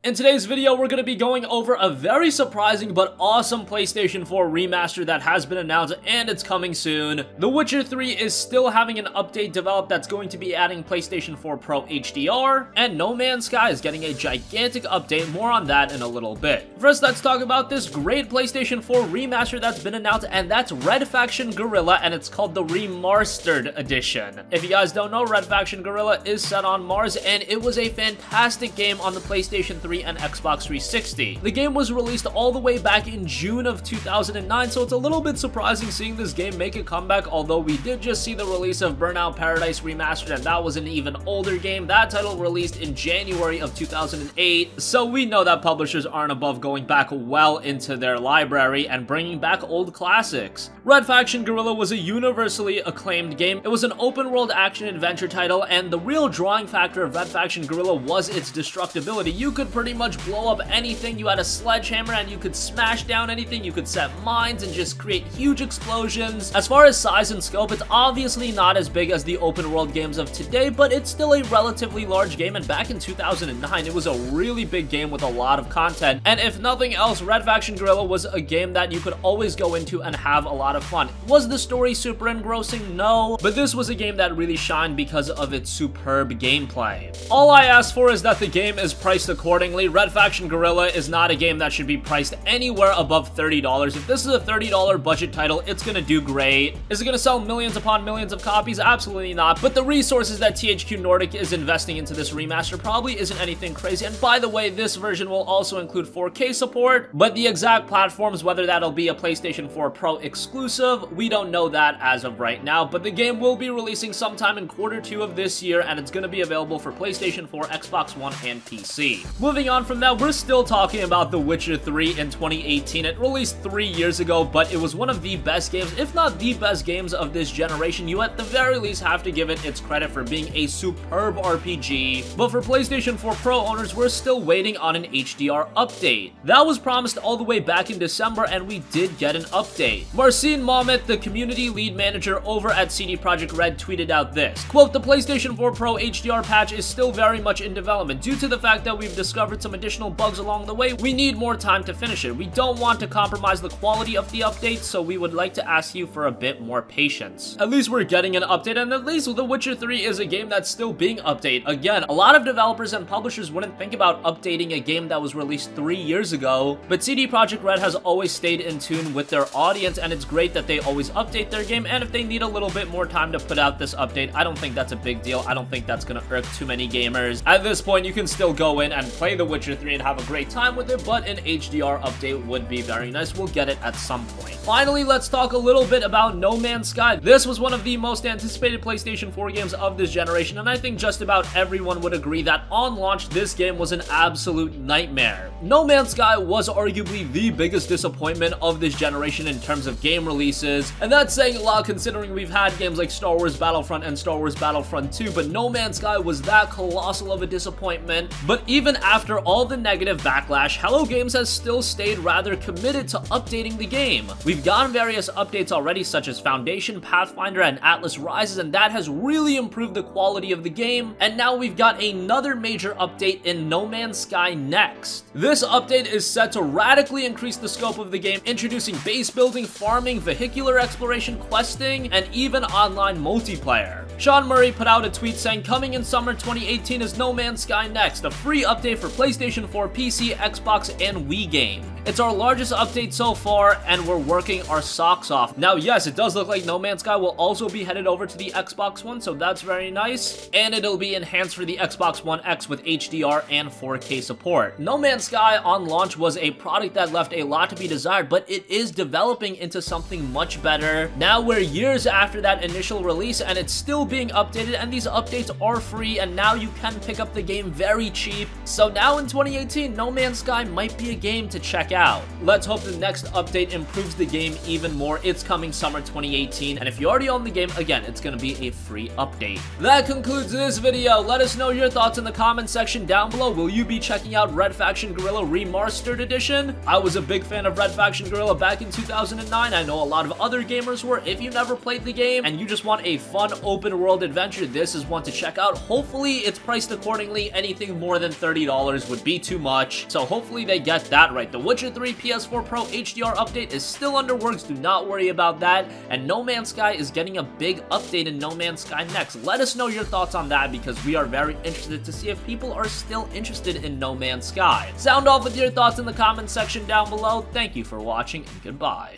In today's video, we're going to be going over a very surprising but awesome PlayStation 4 remaster that has been announced and it's coming soon. The Witcher 3 is still having an update developed that's going to be adding PlayStation 4 Pro HDR, and No Man's Sky is getting a gigantic update. More on that in a little bit. First, let's talk about this great PlayStation 4 remaster that's been announced, and that's Red Faction Guerrilla, and it's called the Remastered Edition. If you guys don't know, Red Faction Guerrilla is set on Mars, and it was a fantastic game on the PlayStation 3 and Xbox 360. The game was released all the way back in June of 2009, so it's a little bit surprising seeing this game make a comeback, although we did just see the release of Burnout Paradise Remastered, and that was an even older game. That title released in January of 2008, so we know that publishers aren't above going back well into their library and bringing back old classics. Red Faction Guerrilla was a universally acclaimed game. It was an open-world action-adventure title, and the real drawing factor of Red Faction Guerrilla was its destructibility. You could pretty much blow up anything. You had a sledgehammer and you could smash down anything. You could set mines and just create huge explosions. As far as size and scope, it's obviously not as big as the open world games of today, but it's still a relatively large game, and back in 2009 it was a really big game with a lot of content. And if nothing else, Red Faction Guerrilla was a game that you could always go into and have a lot of fun. Was the story super engrossing? No, but this was a game that really shined because of its superb gameplay. All I ask for is that the game is priced accordingly. Red Faction Guerrilla is not a game that should be priced anywhere above $30. If this is a $30 budget title, it's gonna do great. Is it gonna sell millions upon millions of copies? Absolutely not. But the resources that THQ Nordic is investing into this remaster probably isn't anything crazy. And by the way, this version will also include 4K support, but the exact platforms, whether that'll be a PlayStation 4 Pro exclusive, we don't know that as of right now. But the game will be releasing sometime in Q2 of this year, and it's gonna be available for PlayStation 4, Xbox One, and PC. Moving on from that, we're still talking about The Witcher 3 in 2018. It released 3 years ago, but it was one of the best games, if not the best games of this generation. You at the very least have to give it its credit for being a superb RPG. But for PlayStation 4 Pro owners, we're still waiting on an HDR update. That was promised all the way back in December, and we did get an update. Marcin Mamet, the community lead manager over at CD Projekt Red, tweeted out this, quote, "The PlayStation 4 Pro HDR patch is still very much in development. Due to the fact that we've discovered some additional bugs along the way, we need more time to finish it. We don't want to compromise the quality of the update, so we would like to ask you for a bit more patience." At least we're getting an update, and at least The Witcher 3 is a game that's still being updated. Again, a lot of developers and publishers wouldn't think about updating a game that was released 3 years ago, but CD Projekt Red has always stayed in tune with their audience, and it's great that they always update their game. And if they need a little bit more time to put out this update, I don't think that's a big deal. I don't think that's gonna irk too many gamers. At this point, you can still go in and play The Witcher 3 and have a great time with it, but an HDR update would be very nice. We'll get it at some point. Finally, let's talk a little bit about No Man's Sky. This was one of the most anticipated PlayStation 4 games of this generation, and I think just about everyone would agree that on launch, this game was an absolute nightmare. No Man's Sky was arguably the biggest disappointment of this generation in terms of game releases, and that's saying a lot considering we've had games like Star Wars Battlefront and Star Wars Battlefront 2, but No Man's Sky was that colossal of a disappointment. But even after all the negative backlash, Hello Games has still stayed rather committed to updating the game. We've gotten various updates already, such as Foundation, Pathfinder, and Atlas Rises, and that has really improved the quality of the game. And now we've got another major update in No Man's Sky next. This update is set to radically increase the scope of the game, introducing base building, farming, vehicular exploration, questing, and even online multiplayer. Sean Murray put out a tweet saying, "Coming in summer 2018 is No Man's Sky Next, a free update for PlayStation 4, PC, Xbox, and Wii game. It's our largest update so far, and we're working our socks off." Now, yes, it does look like No Man's Sky will also be headed over to the Xbox One, so that's very nice, and it'll be enhanced for the Xbox One X with HDR and 4K support. No Man's Sky on launch was a product that left a lot to be desired, but it is developing into something much better. Now we're years after that initial release, and it's still being updated, and these updates are free, and now you can pick up the game very cheap. So now in 2018, No Man's Sky might be a game to check out. Let's hope the next update improves the game even more. It's coming summer 2018, and if you already own the game, again, it's gonna be a free update. That concludes this video. Let us know your thoughts in the comment section down below. Will you be checking out Red Faction Guerrilla Remastered Edition? I was a big fan of Red Faction Guerrilla back in 2009. I know a lot of other gamers were. If you never played the game and you just want a fun open world adventure, this is one to check out. Hopefully it's priced accordingly. Anything more than $30 would be too much, so hopefully they get that right. The Witcher 3 PS4 Pro HDR update is still under works. Do not worry about that. And No Man's Sky is getting a big update in No Man's Sky next. Let us know your thoughts on that because we are very interested to see if people are still interested in No Man's Sky. Sound off with your thoughts in the comment section down below. Thank you for watching and goodbye.